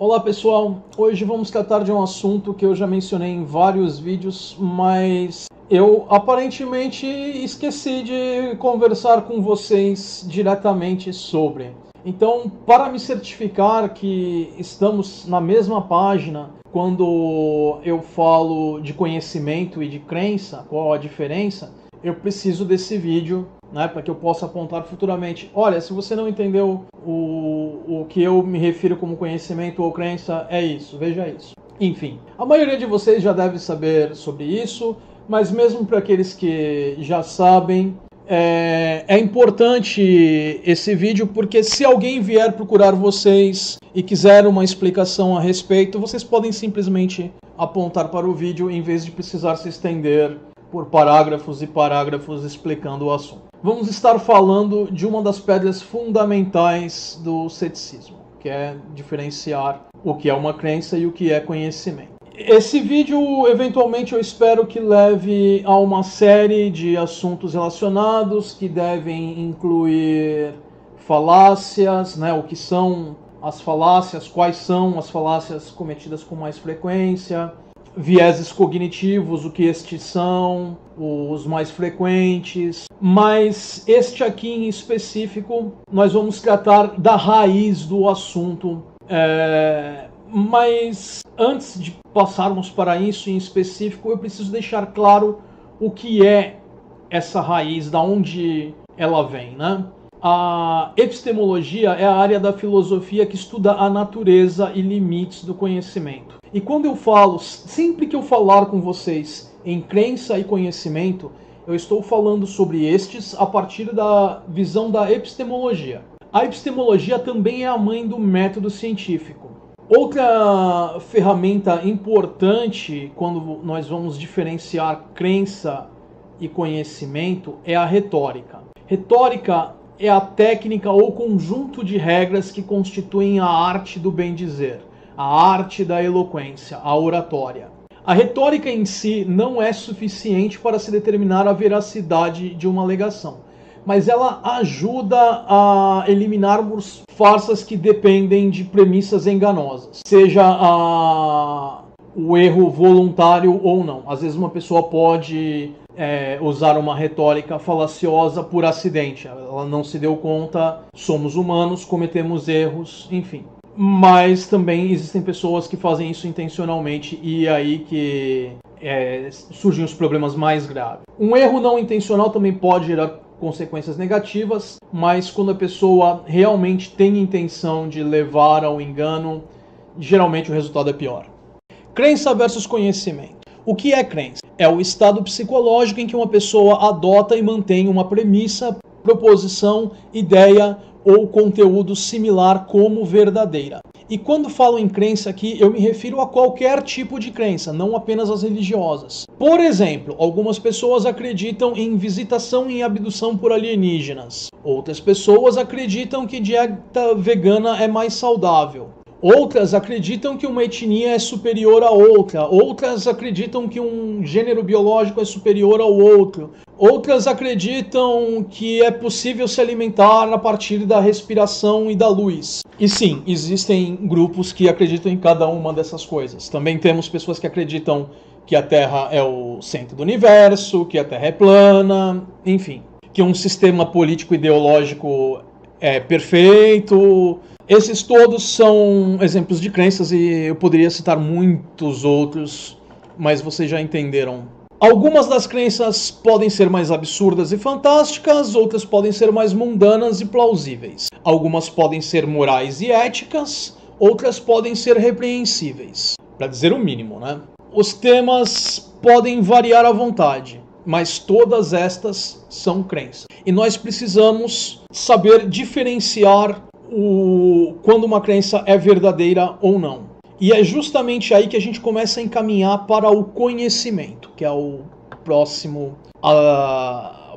Olá pessoal, hoje vamos tratar de um assunto que eu já mencionei em vários vídeos, mas eu aparentemente esqueci de conversar com vocês diretamente sobre. Então, para me certificar que estamos na mesma página quando eu falo de conhecimento e de crença, qual a diferença, eu preciso desse vídeo, né, para que eu possa apontar futuramente. Olha, se você não entendeu o que eu me refiro como conhecimento ou crença, é isso, veja isso. Enfim, a maioria de vocês já deve saber sobre isso, mas mesmo para aqueles que já sabem, é importante esse vídeo porque se alguém vier procurar vocês e quiser uma explicação a respeito, vocês podem simplesmente apontar para o vídeo em vez de precisar se estender por parágrafos e parágrafos explicando o assunto. Vamos estar falando de uma das pedras fundamentais do ceticismo, que é diferenciar o que é uma crença e o que é conhecimento. Esse vídeo, eventualmente, eu espero que leve a uma série de assuntos relacionados que devem incluir falácias, né, o que são as falácias, quais são as falácias cometidas com mais frequência, vieses cognitivos, o que estes são, os mais frequentes, mas este aqui em específico nós vamos tratar da raiz do assunto. Mas antes de passarmos para isso em específico, eu preciso deixar claro o que é essa raiz, da onde ela vem, né? A epistemologia é a área da filosofia que estuda a natureza e limites do conhecimento. E quando eu falo, sempre que eu falar com vocês em crença e conhecimento, eu estou falando sobre estes a partir da visão da epistemologia. A epistemologia também é a mãe do método científico. Outra ferramenta importante quando nós vamos diferenciar crença e conhecimento é a retórica. Retórica é a técnica ou conjunto de regras que constituem a arte do bem-dizer, a arte da eloquência, a oratória. A retórica em si não é suficiente para se determinar a veracidade de uma alegação, mas ela ajuda a eliminarmos farsas que dependem de premissas enganosas, seja o erro voluntário ou não. Às vezes uma pessoa pode usar uma retórica falaciosa por acidente, ela não se deu conta, somos humanos, cometemos erros, enfim. Mas também existem pessoas que fazem isso intencionalmente e é aí que surgem os problemas mais graves. Um erro não intencional também pode gerar consequências negativas, mas quando a pessoa realmente tem intenção de levar ao engano, geralmente o resultado é pior. Crença versus conhecimento. O que é crença? É o estado psicológico em que uma pessoa adota e mantém uma premissa, proposição, ideia ou conteúdo similar como verdadeira. E quando falo em crença aqui, eu me refiro a qualquer tipo de crença, não apenas as religiosas. Por exemplo, algumas pessoas acreditam em visitação e abdução por alienígenas. Outras pessoas acreditam que dieta vegana é mais saudável. Outras acreditam que uma etnia é superior a outra. Outras acreditam que um gênero biológico é superior ao outro. Outras acreditam que é possível se alimentar a partir da respiração e da luz. E sim, existem grupos que acreditam em cada uma dessas coisas. Também temos pessoas que acreditam que a Terra é o centro do universo, que a Terra é plana, enfim. Que um sistema político ideológico é perfeito. Esses todos são exemplos de crenças e eu poderia citar muitos outros, mas vocês já entenderam. Algumas das crenças podem ser mais absurdas e fantásticas, outras podem ser mais mundanas e plausíveis. Algumas podem ser morais e éticas, outras podem ser repreensíveis, para dizer o mínimo, né? Os temas podem variar à vontade, mas todas estas são crenças. E nós precisamos saber diferenciar quando uma crença é verdadeira ou não. E é justamente aí que a gente começa a encaminhar para o conhecimento, que é o próximo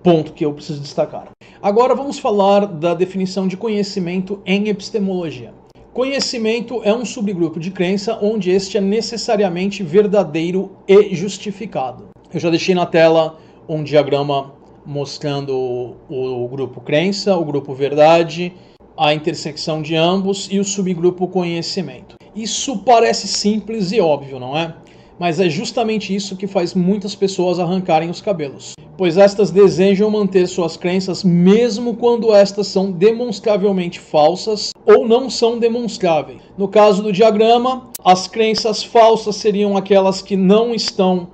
ponto que eu preciso destacar. Agora vamos falar da definição de conhecimento em epistemologia. Conhecimento é um subgrupo de crença onde este é necessariamente verdadeiro e justificado. Eu já deixei na tela um diagrama mostrando o grupo crença, o grupo verdade, a intersecção de ambos e o subgrupo conhecimento. Isso parece simples e óbvio, não é? Mas é justamente isso que faz muitas pessoas arrancarem os cabelos, pois estas desejam manter suas crenças mesmo quando estas são demonstravelmente falsas ou não são demonstráveis. No caso do diagrama, as crenças falsas seriam aquelas que não estão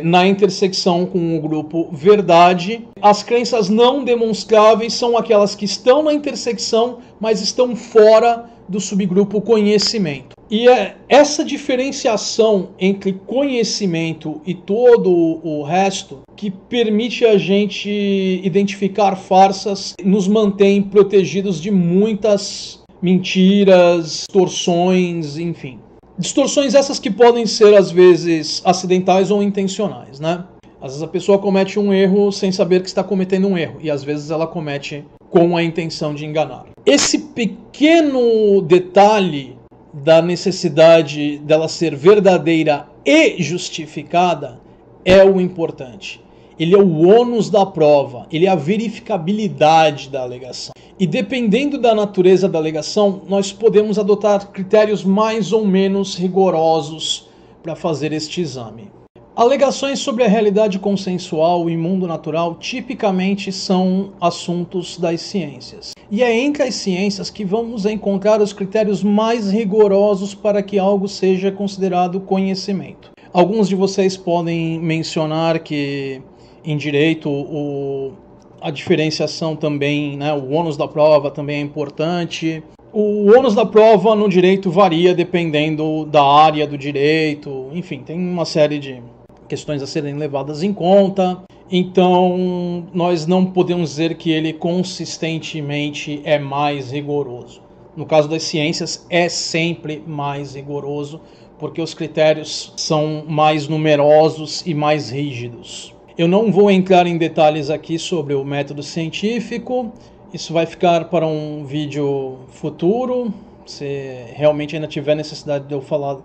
na intersecção com o grupo verdade. As crenças não demonstráveis são aquelas que estão na intersecção, mas estão fora do subgrupo conhecimento. E é essa diferenciação entre conhecimento e todo o resto que permite a gente identificar farsas, nos mantém protegidos de muitas mentiras, distorções, enfim. Distorções essas que podem ser, às vezes, acidentais ou intencionais, né? Às vezes a pessoa comete um erro sem saber que está cometendo um erro, e às vezes ela comete com a intenção de enganar. Esse pequeno detalhe da necessidade dela ser verdadeira e justificada é o importante. Ele é o ônus da prova, ele é a verificabilidade da alegação. E dependendo da natureza da alegação, nós podemos adotar critérios mais ou menos rigorosos para fazer este exame. Alegações sobre a realidade consensual e mundo natural tipicamente são assuntos das ciências. E é entre as ciências que vamos encontrar os critérios mais rigorosos para que algo seja considerado conhecimento. Alguns de vocês podem mencionar que em direito a diferenciação também, né, o ônus da prova também é importante. O ônus da prova no direito varia dependendo da área do direito, enfim, tem uma série de questões a serem levadas em conta. Então, nós não podemos dizer que ele consistentemente é mais rigoroso. No caso das ciências, é sempre mais rigoroso, porque os critérios são mais numerosos e mais rígidos. Eu não vou entrar em detalhes aqui sobre o método científico, isso vai ficar para um vídeo futuro. Se realmente ainda tiver necessidade de eu falar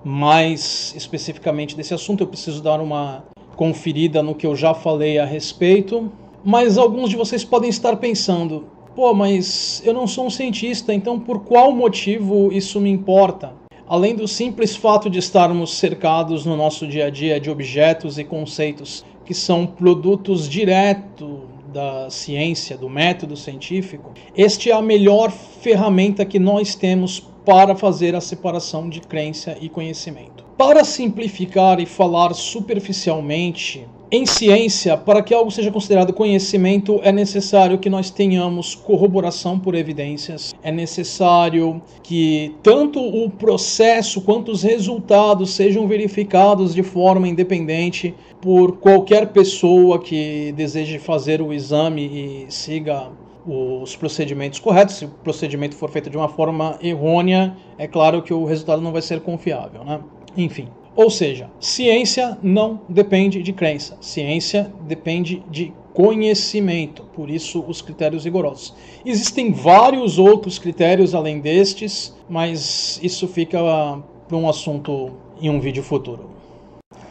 mais especificamente desse assunto, eu preciso dar uma conferida no que eu já falei a respeito. Mas alguns de vocês podem estar pensando, pô, mas eu não sou um cientista, então por qual motivo isso me importa? Além do simples fato de estarmos cercados no nosso dia a dia de objetos e conceitos que são produtos direto da ciência, do método científico, este é a melhor ferramenta que nós temos para fazer a separação de crença e conhecimento. Para simplificar e falar superficialmente, em ciência, para que algo seja considerado conhecimento, é necessário que nós tenhamos corroboração por evidências, é necessário que tanto o processo quanto os resultados sejam verificados de forma independente por qualquer pessoa que deseje fazer o exame e siga os procedimentos corretos. Se o procedimento for feito de uma forma errônea, é claro que o resultado não vai ser confiável, né? Enfim. Ou seja, ciência não depende de crença, ciência depende de conhecimento, por isso os critérios rigorosos. Existem vários outros critérios além destes, mas isso fica para um assunto em um vídeo futuro.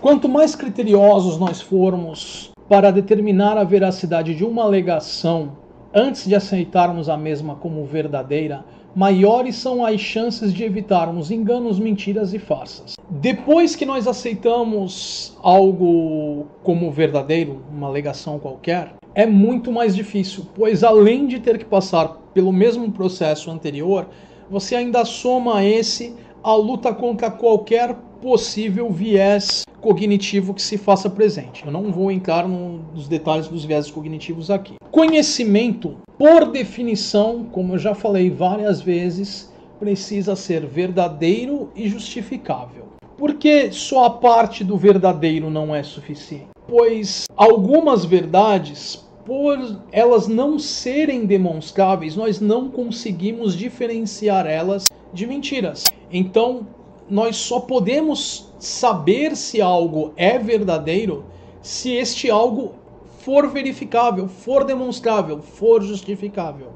Quanto mais criteriosos nós formos para determinar a veracidade de uma alegação antes de aceitarmos a mesma como verdadeira, maiores são as chances de evitarmos enganos, mentiras e farsas. Depois que nós aceitamos algo como verdadeiro, uma alegação qualquer, é muito mais difícil, pois além de ter que passar pelo mesmo processo anterior, você ainda soma a esse a luta contra qualquer possível viés cognitivo que se faça presente. Eu não vou entrar nos detalhes dos viéses cognitivos aqui. Conhecimento, por definição, como eu já falei várias vezes, precisa ser verdadeiro e justificável. Por que só a parte do verdadeiro não é suficiente? Pois algumas verdades, por elas não serem demonstráveis, nós não conseguimos diferenciar elas de mentiras. Então, nós só podemos saber se algo é verdadeiro se este algo for verificável, for demonstrável, for justificável.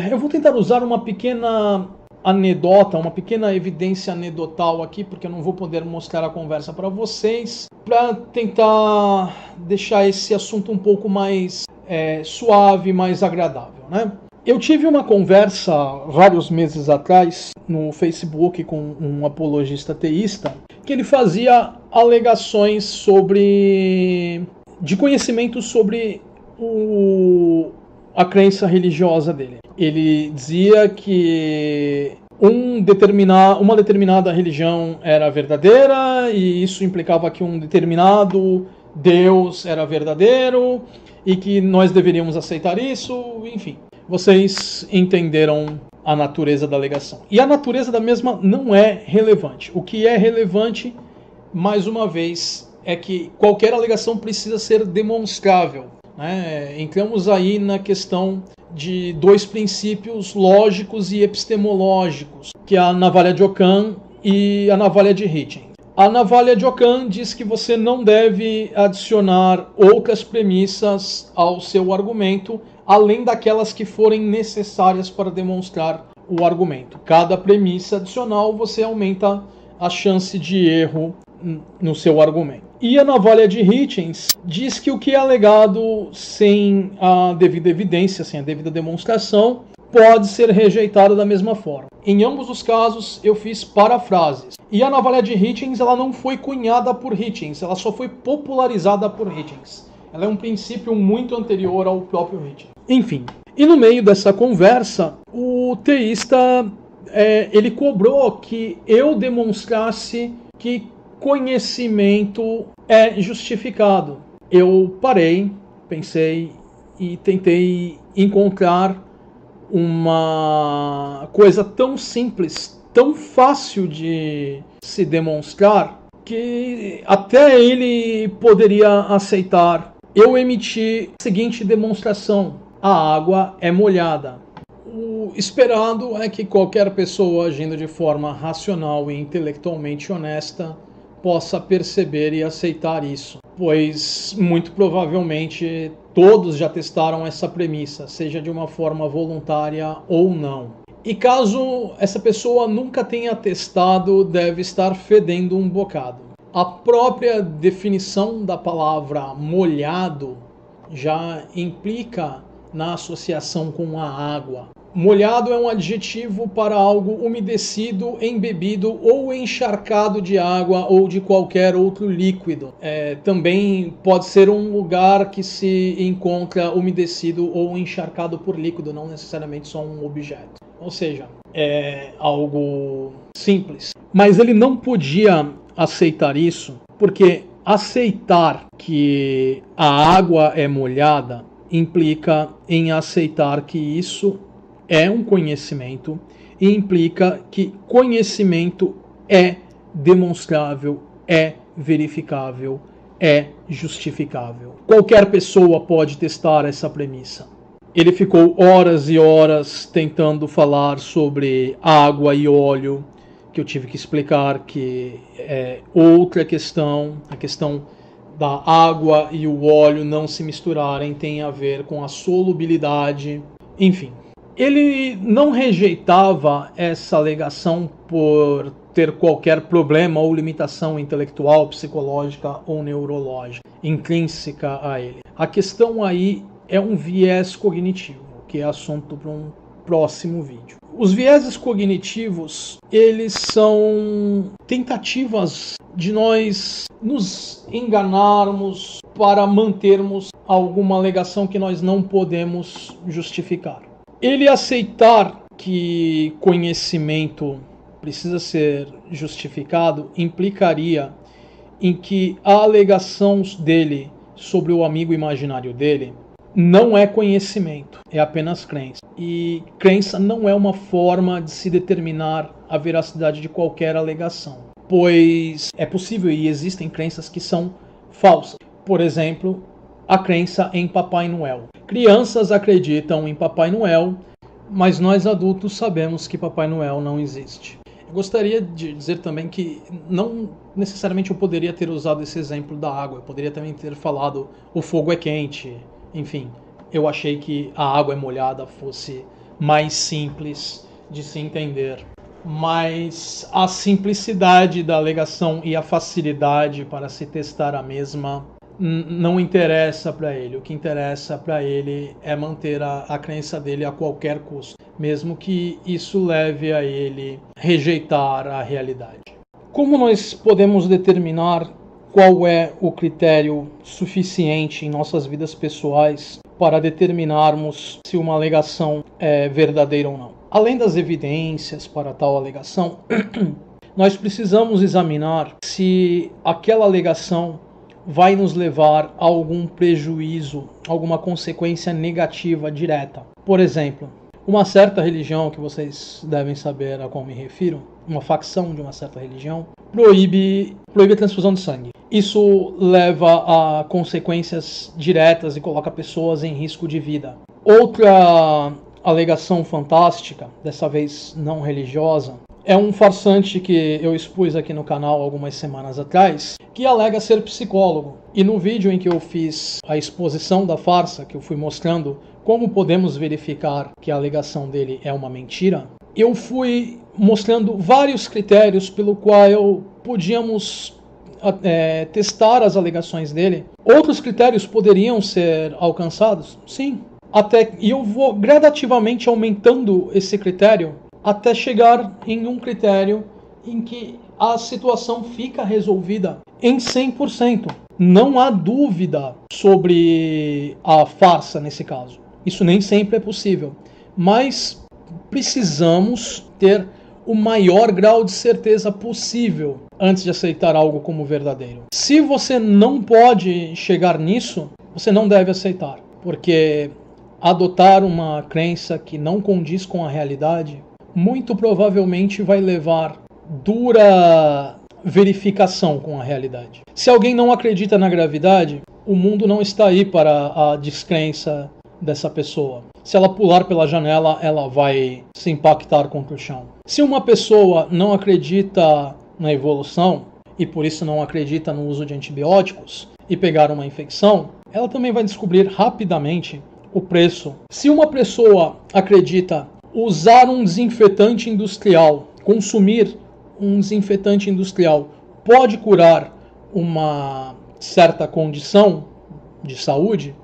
Eu vou tentar usar uma pequena anedota, uma pequena evidência anedotal aqui, porque eu não vou poder mostrar a conversa para vocês, para tentar deixar esse assunto um pouco mais suave, mais agradável, né? Eu tive uma conversa vários meses atrás no Facebook com um apologista ateísta, que ele fazia alegações de conhecimento sobre a crença religiosa dele. Ele dizia que uma determinada religião era verdadeira e isso implicava que um determinado Deus era verdadeiro e que nós deveríamos aceitar isso, enfim. Vocês entenderam a natureza da alegação. E a natureza da mesma não é relevante. O que é relevante, mais uma vez, é que qualquer alegação precisa ser demonstrável, né? Entramos aí na questão de dois princípios lógicos e epistemológicos, que é a navalha de Ockham e a navalha de Hitchens. A navalha de Ockham diz que você não deve adicionar outras premissas ao seu argumento, além daquelas que forem necessárias para demonstrar o argumento. Cada premissa adicional você aumenta a chance de erro no seu argumento. E a navalha de Hitchens diz que o que é alegado sem a devida evidência, sem a devida demonstração, pode ser rejeitado da mesma forma. Em ambos os casos, eu fiz parafrases. E a navalha de Hitchens, ela não foi cunhada por Hitchens, ela só foi popularizada por Hitchens. Ela é um princípio muito anterior ao próprio Hitchens. Enfim, e no meio dessa conversa, o teísta ele cobrou que eu demonstrasse que conhecimento é justificado. Eu parei, pensei e tentei encontrar uma coisa tão simples, tão fácil de se demonstrar, que até ele poderia aceitar. Eu emiti a seguinte demonstração: a água é molhada. O esperado é que qualquer pessoa agindo de forma racional e intelectualmente honesta possa perceber e aceitar isso, pois muito provavelmente todos já testaram essa premissa, seja de uma forma voluntária ou não. E caso essa pessoa nunca tenha testado, deve estar fedendo um bocado. A própria definição da palavra molhado já implica na associação com a água. Molhado é um adjetivo para algo umedecido, embebido ou encharcado de água ou de qualquer outro líquido. Também pode ser um lugar que se encontra umedecido ou encharcado por líquido, não necessariamente só um objeto. Ou seja, é algo simples. Mas ele não podia aceitar isso, porque aceitar que a água é molhada implica em aceitar que isso é um conhecimento e implica que conhecimento é demonstrável, é verificável, é justificável. Qualquer pessoa pode testar essa premissa. Ele ficou horas e horas tentando falar sobre água e óleo, que eu tive que explicar que é outra questão, a questão da água e o óleo não se misturarem tem a ver com a solubilidade, enfim. Ele não rejeitava essa alegação por ter qualquer problema ou limitação intelectual, psicológica ou neurológica intrínseca a ele. A questão aí é um viés cognitivo, que é assunto para um próximo vídeo. Os vieses cognitivos, eles são tentativas de nós nos enganarmos para mantermos alguma alegação que nós não podemos justificar. Ele aceitar que conhecimento precisa ser justificado implicaria em que a alegação dele sobre o amigo imaginário dele não é conhecimento, é apenas crença. E crença não é uma forma de se determinar a veracidade de qualquer alegação, pois é possível e existem crenças que são falsas. Por exemplo, a crença em Papai Noel. Crianças acreditam em Papai Noel, mas nós adultos sabemos que Papai Noel não existe. Eu gostaria de dizer também que não necessariamente eu poderia ter usado esse exemplo da água, eu poderia também ter falado o fogo é quente, enfim. Eu achei que a água é molhada fosse mais simples de se entender. Mas a simplicidade da alegação e a facilidade para se testar a mesma não interessa para ele. O que interessa para ele é manter a crença dele a qualquer custo. mesmo que isso leve a ele rejeitar a realidade. Como nós podemos determinar qual é o critério suficiente em nossas vidas pessoais para determinarmos se uma alegação é verdadeira ou não? Além das evidências para tal alegação, nós precisamos examinar se aquela alegação vai nos levar a algum prejuízo, alguma consequência negativa direta. Por exemplo, uma certa religião, que vocês devem saber a qual me refiro, uma facção de uma certa religião, proíbe a transfusão de sangue. Isso leva a consequências diretas e coloca pessoas em risco de vida. Outra alegação fantástica, dessa vez não religiosa, é um farsante que eu expus aqui no canal algumas semanas atrás, que alega ser psicólogo. E no vídeo em que eu fiz a exposição da farsa, que eu fui mostrando como podemos verificar que a alegação dele é uma mentira, eu fui mostrando vários critérios pelo qual podíamos testar as alegações dele. Outros critérios poderiam ser alcançados? Sim. E eu vou gradativamente aumentando esse critério até chegar em um critério em que a situação fica resolvida em 100%. Não há dúvida sobre a farsa nesse caso. Isso nem sempre é possível, mas precisamos ter o maior grau de certeza possível antes de aceitar algo como verdadeiro. Se você não pode chegar nisso, você não deve aceitar, porque adotar uma crença que não condiz com a realidade muito provavelmente vai levar dura verificação com a realidade. Se alguém não acredita na gravidade, o mundo não está aí para a descrença dessa pessoa. Se ela pular pela janela, ela vai se impactar contra o chão. Se uma pessoa não acredita na evolução e por isso não acredita no uso de antibióticos e pegar uma infecção, ela também vai descobrir rapidamente o preço. Se uma pessoa acredita usar um desinfetante industrial, consumir um desinfetante industrial pode curar uma certa condição de saúde,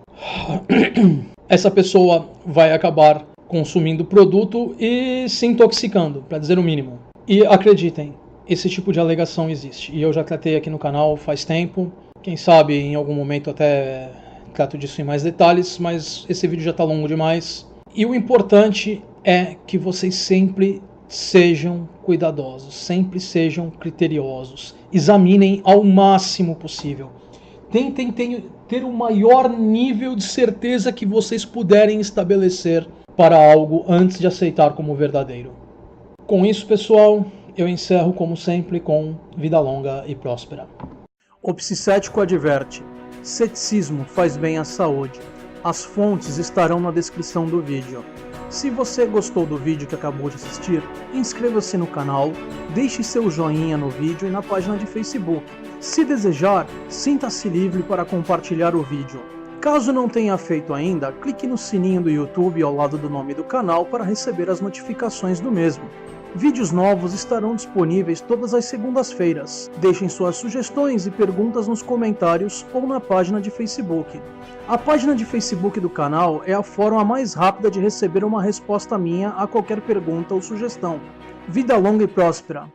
essa pessoa vai acabar consumindo o produto e se intoxicando, para dizer o mínimo. E acreditem, esse tipo de alegação existe. E eu já tratei aqui no canal faz tempo. Quem sabe em algum momento até trato disso em mais detalhes, mas esse vídeo já está longo demais. E o importante é que vocês sempre sejam cuidadosos, sempre sejam criteriosos. Examinem ao máximo possível. Tentem ter o maior nível de certeza que vocês puderem estabelecer para algo antes de aceitar como verdadeiro. Com isso, pessoal, eu encerro como sempre com vida longa e próspera. O Psicético adverte: ceticismo faz bem à saúde. As fontes estarão na descrição do vídeo. Se você gostou do vídeo que acabou de assistir, inscreva-se no canal, deixe seu joinha no vídeo e na página de Facebook. Se desejar, sinta-se livre para compartilhar o vídeo. Caso não tenha feito ainda, clique no sininho do YouTube ao lado do nome do canal para receber as notificações do mesmo. Vídeos novos estarão disponíveis todas as segundas-feiras. Deixem suas sugestões e perguntas nos comentários ou na página de Facebook. A página de Facebook do canal é a forma mais rápida de receber uma resposta minha a qualquer pergunta ou sugestão. Vida longa e próspera!